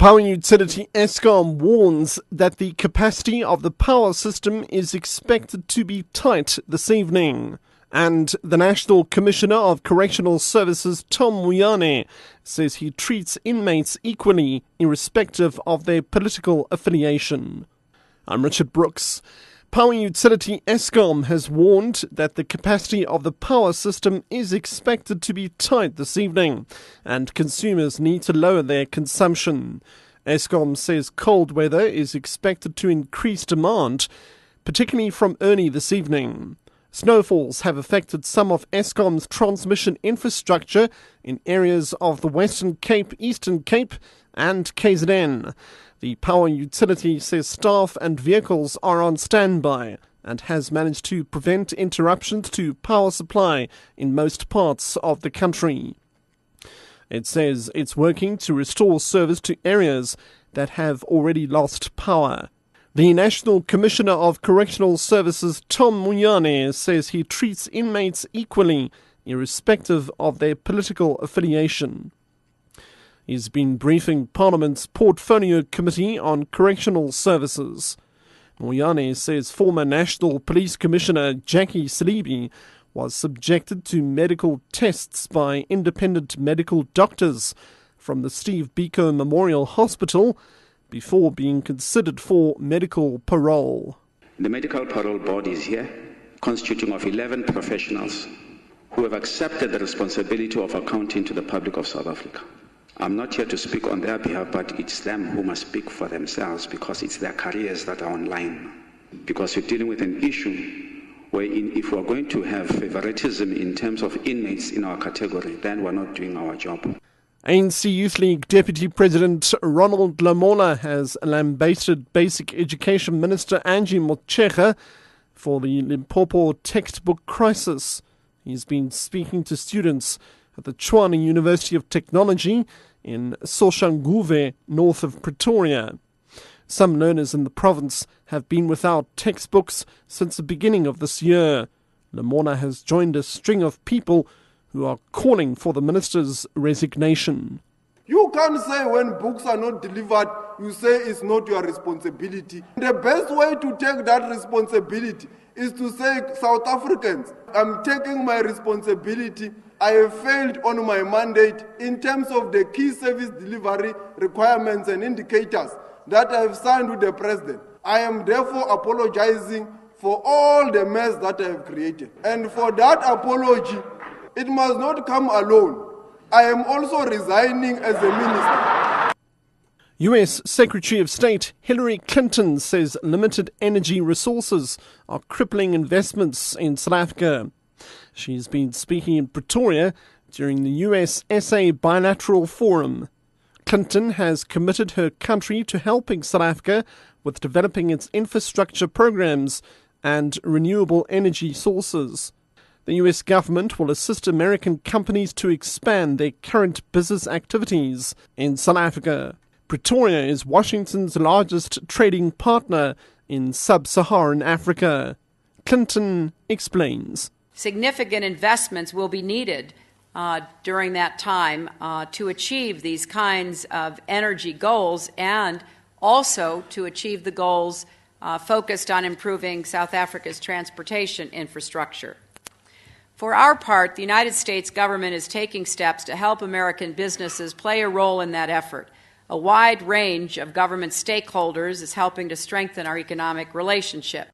Power utility Eskom warns that the capacity of the power system is expected to be tight this evening. And the National Commissioner of Correctional Services, Tom Moyane, says he treats inmates equally, irrespective of their political affiliation. I'm Richard Brooks. Power utility Eskom has warned that the capacity of the power system is expected to be tight this evening, and consumers need to lower their consumption. Eskom says cold weather is expected to increase demand, particularly from early this evening. Snowfalls have affected some of Eskom's transmission infrastructure in areas of the Western Cape, Eastern Cape and KZN. The power utility says staff and vehicles are on standby and has managed to prevent interruptions to power supply in most parts of the country. It says it's working to restore service to areas that have already lost power. The National Commissioner of Correctional Services, Tom Moyane, says he treats inmates equally, irrespective of their political affiliation. He's been briefing Parliament's Portfolio Committee on Correctional Services. Moyane says former National Police Commissioner Jackie Salibi was subjected to medical tests by independent medical doctors from the Steve Biko Memorial Hospital before being considered for medical parole. The medical parole board is here, constituting of 11 professionals who have accepted the responsibility of accounting to the public of South Africa. I'm not here to speak on their behalf, but it's them who must speak for themselves because it's their careers that are online. Because we're dealing with an issue wherein if we're going to have favoritism in terms of inmates in our category, then we're not doing our job. ANC Youth League Deputy President Ronald Lamola has lambasted Basic Education Minister Angie Motshekga for the Limpopo textbook crisis. He's been speaking to students at the Tshwane University of Technology in Soshanguve, north of Pretoria. Some learners in the province have been without textbooks since the beginning of this year. Lamola has joined a string of people who are calling for the minister's resignation. You can't say when books are not delivered, you say it's not your responsibility. The best way to take that responsibility is to say, South Africans, I'm taking my responsibility. I have failed on my mandate in terms of the key service delivery requirements and indicators that I have signed with the President. I am therefore apologizing for all the mess that I have created. And for that apology, it must not come alone. I am also resigning as a minister. U.S. Secretary of State Hillary Clinton says limited energy resources are crippling investments in South Africa. She's been speaking in Pretoria during the US-SA bilateral forum. Clinton has committed her country to helping South Africa with developing its infrastructure programs and renewable energy sources. The US government will assist American companies to expand their current business activities in South Africa. Pretoria is Washington's largest trading partner in sub-Saharan Africa. Clinton explains. Significant investments will be needed during that time to achieve these kinds of energy goals and also to achieve the goals focused on improving South Africa's transportation infrastructure. For our part, the United States government is taking steps to help American businesses play a role in that effort. A wide range of government stakeholders is helping to strengthen our economic relationship.